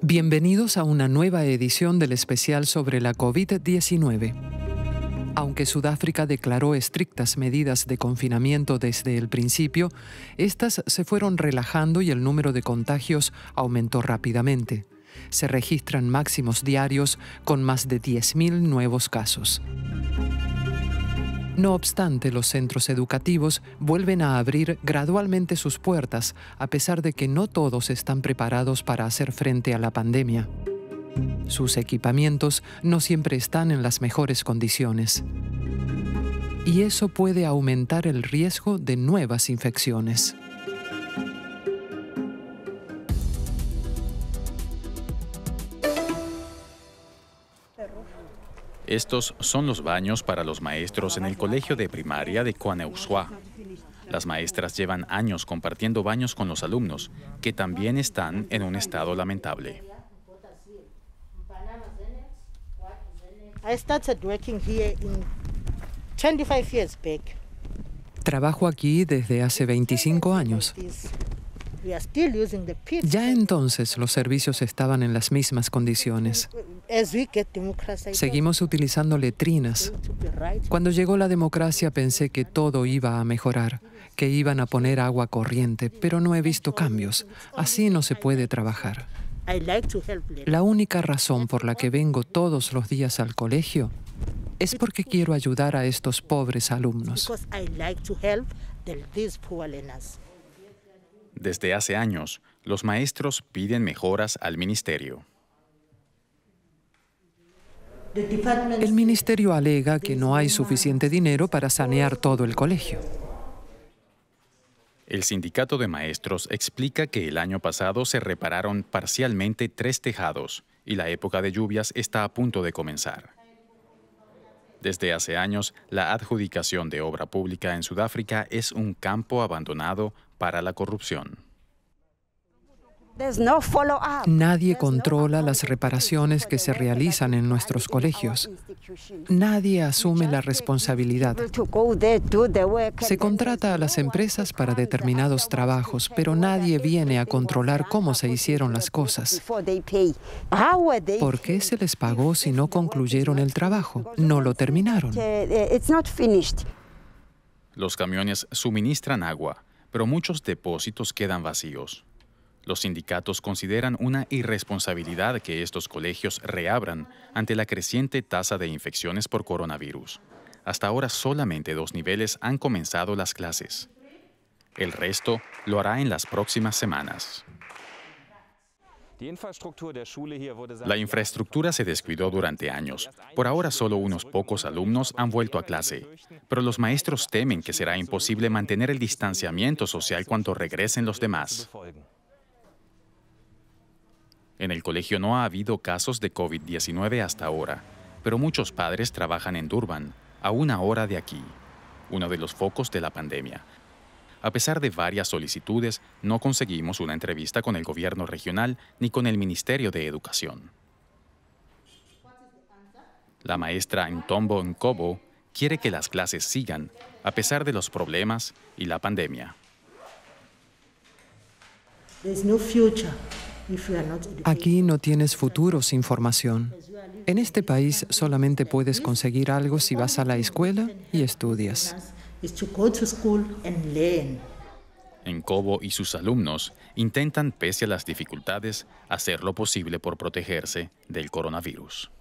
Bienvenidos a una nueva edición del especial sobre la COVID-19. Aunque Sudáfrica declaró estrictas medidas de confinamiento desde el principio, estas se fueron relajando y el número de contagios aumentó rápidamente. Se registran máximos diarios con más de 10.000 nuevos casos. No obstante, los centros educativos vuelven a abrir gradualmente sus puertas, a pesar de que no todos están preparados para hacer frente a la pandemia. Sus equipamientos no siempre están en las mejores condiciones. Y eso puede aumentar el riesgo de nuevas infecciones. Estos son los baños para los maestros en el colegio de primaria de Kwaneuswa. Las maestras llevan años compartiendo baños con los alumnos, que también están en un estado lamentable. Trabajo aquí desde hace 25 años. Ya entonces los servicios estaban en las mismas condiciones. Seguimos utilizando letrinas. Cuando llegó la democracia pensé que todo iba a mejorar, que iban a poner agua corriente, pero no he visto cambios. Así no se puede trabajar. La única razón por la que vengo todos los días al colegio es porque quiero ayudar a estos pobres alumnos. Desde hace años, los maestros piden mejoras al ministerio. El ministerio alega que no hay suficiente dinero para sanear todo el colegio. El sindicato de maestros explica que el año pasado se repararon parcialmente 3 tejados y la época de lluvias está a punto de comenzar. Desde hace años, la adjudicación de obra pública en Sudáfrica es un campo abandonado para la corrupción. Nadie controla las reparaciones que se realizan en nuestros colegios. Nadie asume la responsabilidad. Se contrata a las empresas para determinados trabajos, pero nadie viene a controlar cómo se hicieron las cosas. ¿Por qué se les pagó si no concluyeron el trabajo? No lo terminaron. Los camiones suministran agua, pero muchos depósitos quedan vacíos. Los sindicatos consideran una irresponsabilidad que estos colegios reabran ante la creciente tasa de infecciones por coronavirus. Hasta ahora solamente 2 niveles han comenzado las clases. El resto lo hará en las próximas semanas. La infraestructura se descuidó durante años. Por ahora solo unos pocos alumnos han vuelto a clase, pero los maestros temen que será imposible mantener el distanciamiento social cuando regresen los demás. En el colegio no ha habido casos de COVID-19 hasta ahora, pero muchos padres trabajan en Durban, a 1 hora de aquí, uno de los focos de la pandemia. A pesar de varias solicitudes, no conseguimos una entrevista con el gobierno regional ni con el Ministerio de Educación. La maestra Ntombo Nkobo quiere que las clases sigan, a pesar de los problemas y la pandemia. Aquí no tienes futuro sin formación. En este país solamente puedes conseguir algo si vas a la escuela y estudias. Nkobo y sus alumnos intentan, pese a las dificultades, hacer lo posible por protegerse del coronavirus.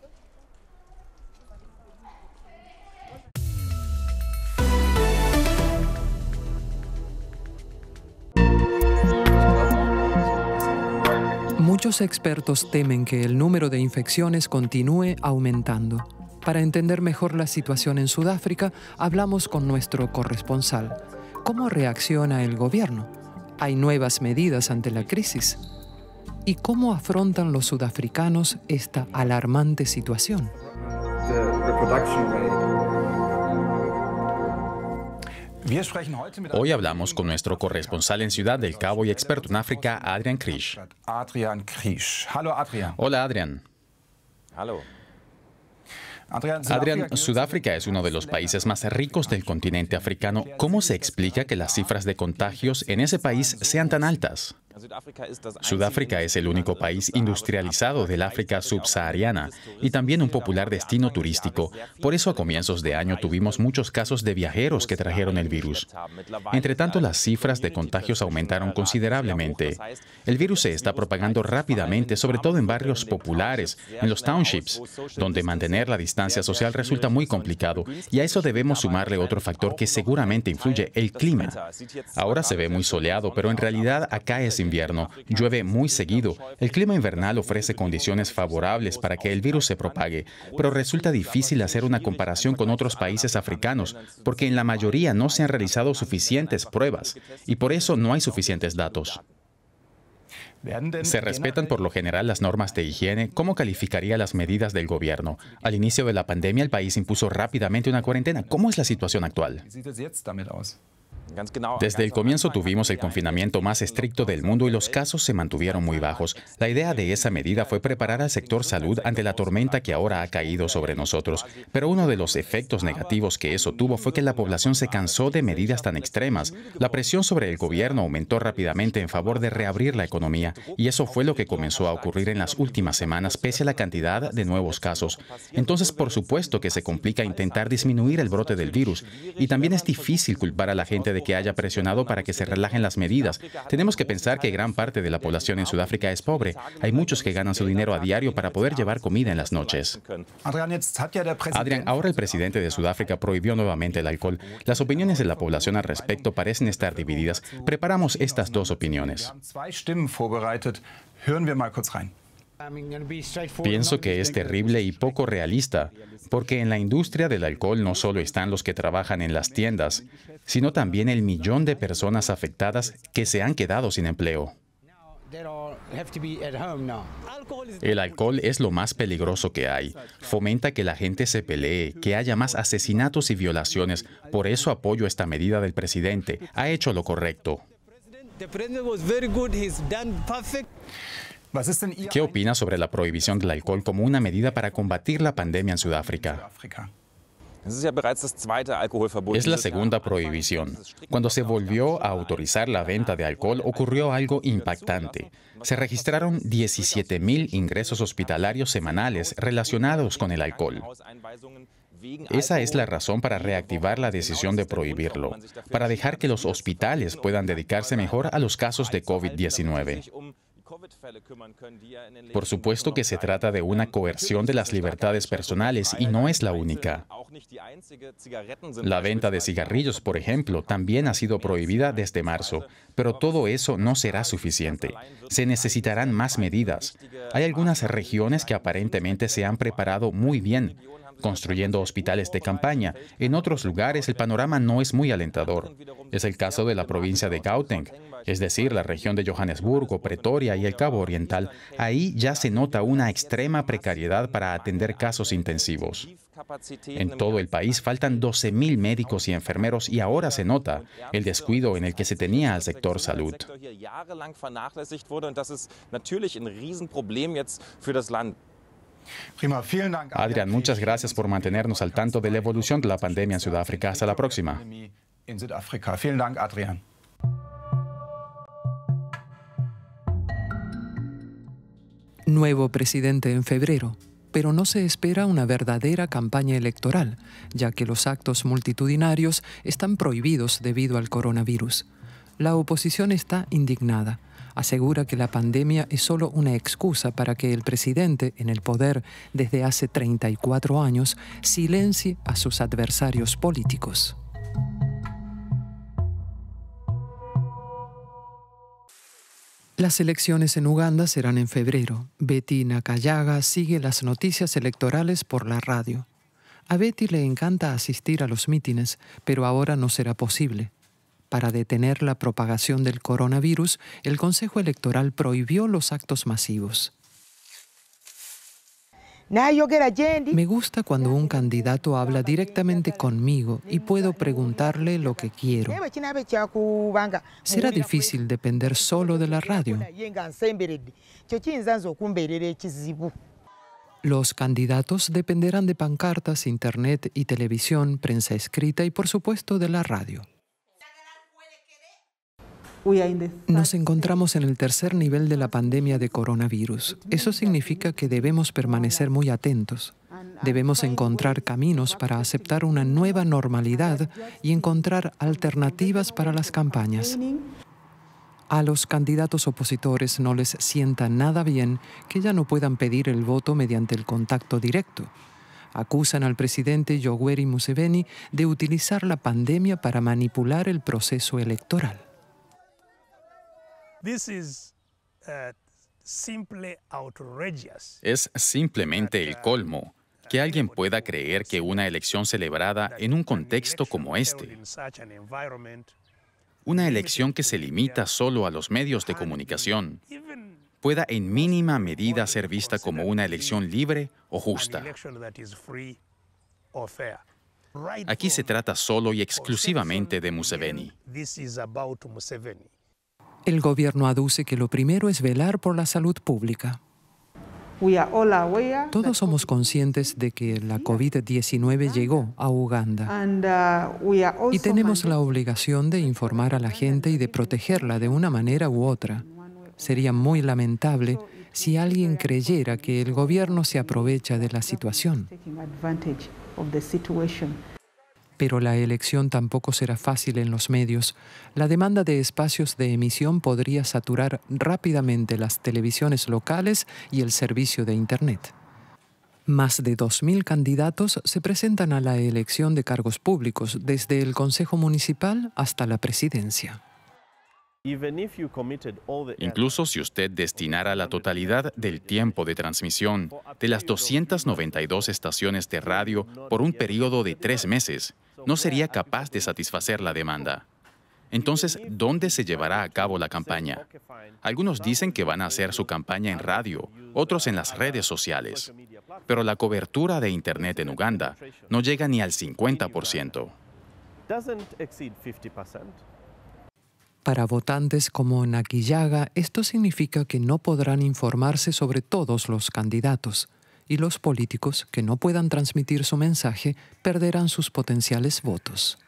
Muchos expertos temen que el número de infecciones continúe aumentando. Para entender mejor la situación en Sudáfrica, hablamos con nuestro corresponsal. ¿Cómo reacciona el gobierno? ¿Hay nuevas medidas ante la crisis? ¿Y cómo afrontan los sudafricanos esta alarmante situación? Hoy hablamos con nuestro corresponsal en Ciudad del Cabo y experto en África, Adrian Krisch. Hola, Adrian. Adrian, Sudáfrica es uno de los países más ricos del continente africano. ¿Cómo se explica que las cifras de contagios en ese país sean tan altas? Sudáfrica es el único país industrializado del África subsahariana y también un popular destino turístico. Por eso a comienzos de año tuvimos muchos casos de viajeros que trajeron el virus. Entre tanto, las cifras de contagios aumentaron considerablemente. El virus se está propagando rápidamente, sobre todo en barrios populares, en los townships, donde mantener la distancia social resulta muy complicado. Y a eso debemos sumarle otro factor que seguramente influye, el clima. Ahora se ve muy soleado, pero en realidad acá es invierno, llueve muy seguido. El clima invernal ofrece condiciones favorables para que el virus se propague, pero resulta difícil hacer una comparación con otros países africanos, porque en la mayoría no se han realizado suficientes pruebas, y por eso no hay suficientes datos. ¿Se respetan por lo general las normas de higiene? ¿Cómo calificaría las medidas del gobierno? Al inicio de la pandemia, el país impuso rápidamente una cuarentena. ¿Cómo es la situación actual? Desde el comienzo tuvimos el confinamiento más estricto del mundo y los casos se mantuvieron muy bajos. La idea de esa medida fue preparar al sector salud ante la tormenta que ahora ha caído sobre nosotros. Pero uno de los efectos negativos que eso tuvo fue que la población se cansó de medidas tan extremas. La presión sobre el gobierno aumentó rápidamente en favor de reabrir la economía y eso fue lo que comenzó a ocurrir en las últimas semanas pese a la cantidad de nuevos casos. Entonces, por supuesto que se complica intentar disminuir el brote del virus y también es difícil culpar a la gente de que haya presionado para que se relajen las medidas. Tenemos que pensar que gran parte de la población en Sudáfrica es pobre. Hay muchos que ganan su dinero a diario para poder llevar comida en las noches. Adrian, ahora el presidente de Sudáfrica prohibió nuevamente el alcohol. Las opiniones de la población al respecto parecen estar divididas. Preparamos estas dos opiniones. Pienso que es terrible y poco realista, porque en la industria del alcohol no solo están los que trabajan en las tiendas, sino también el millón de personas afectadas que se han quedado sin empleo. El alcohol es lo más peligroso que hay. Fomenta que la gente se pelee, que haya más asesinatos y violaciones. Por eso apoyo esta medida del presidente. Ha hecho lo correcto. ¿Qué opina sobre la prohibición del alcohol como una medida para combatir la pandemia en Sudáfrica? Es la segunda prohibición. Cuando se volvió a autorizar la venta de alcohol, ocurrió algo impactante. Se registraron 17.000 ingresos hospitalarios semanales relacionados con el alcohol. Esa es la razón para reactivar la decisión de prohibirlo, para dejar que los hospitales puedan dedicarse mejor a los casos de COVID-19. Por supuesto que se trata de una coerción de las libertades personales y no es la única. La venta de cigarrillos, por ejemplo, también ha sido prohibida desde marzo, pero todo eso no será suficiente. Se necesitarán más medidas. Hay algunas regiones que aparentemente se han preparado muy bien, construyendo hospitales de campaña. En otros lugares el panorama no es muy alentador. Es el caso de la provincia de Gauteng, es decir, la región de Johannesburgo, Pretoria y el Cabo Oriental. Ahí ya se nota una extrema precariedad para atender casos intensivos. En todo el país faltan 12.000 médicos y enfermeros y ahora se nota el descuido en el que se tenía al sector salud. Adrian, muchas gracias por mantenernos al tanto de la evolución de la pandemia en Sudáfrica. Hasta la próxima. Nuevo presidente en febrero, pero no se espera una verdadera campaña electoral, ya que los actos multitudinarios están prohibidos debido al coronavirus. La oposición está indignada. Asegura que la pandemia es solo una excusa para que el presidente, en el poder desde hace 34 años, silencie a sus adversarios políticos. Las elecciones en Uganda serán en febrero. Betty Nakayaga sigue las noticias electorales por la radio. A Betty le encanta asistir a los mítines, pero ahora no será posible. Para detener la propagación del coronavirus, el Consejo Electoral prohibió los actos masivos. Me gusta cuando un candidato habla directamente conmigo y puedo preguntarle lo que quiero. Será difícil depender solo de la radio. Los candidatos dependerán de pancartas, internet y televisión, prensa escrita y por supuesto de la radio. Nos encontramos en el tercer nivel de la pandemia de coronavirus. Eso significa que debemos permanecer muy atentos. Debemos encontrar caminos para aceptar una nueva normalidad y encontrar alternativas para las campañas. A los candidatos opositores no les sienta nada bien que ya no puedan pedir el voto mediante el contacto directo. Acusan al presidente Yoweri Museveni de utilizar la pandemia para manipular el proceso electoral. Es simplemente el colmo que alguien pueda creer que una elección celebrada en un contexto como este, una elección que se limita solo a los medios de comunicación, pueda en mínima medida ser vista como una elección libre o justa. Aquí se trata solo y exclusivamente de Museveni. El gobierno aduce que lo primero es velar por la salud pública. Todos somos conscientes de que la COVID-19 llegó a Uganda y tenemos la obligación de informar a la gente y de protegerla de una manera u otra. Sería muy lamentable si alguien creyera que el gobierno se aprovecha de la situación. Pero la elección tampoco será fácil en los medios. La demanda de espacios de emisión podría saturar rápidamente las televisiones locales y el servicio de Internet. Más de 2.000 candidatos se presentan a la elección de cargos públicos, desde el Consejo Municipal hasta la presidencia. Incluso si usted destinara la totalidad del tiempo de transmisión de las 292 estaciones de radio por un periodo de 3 meses, no sería capaz de satisfacer la demanda. Entonces, ¿dónde se llevará a cabo la campaña? Algunos dicen que van a hacer su campaña en radio, otros en las redes sociales. Pero la cobertura de Internet en Uganda no llega ni al 50%. Para votantes como Nakiyaga, esto significa que no podrán informarse sobre todos los candidatos, y los políticos que no puedan transmitir su mensaje perderán sus potenciales votos.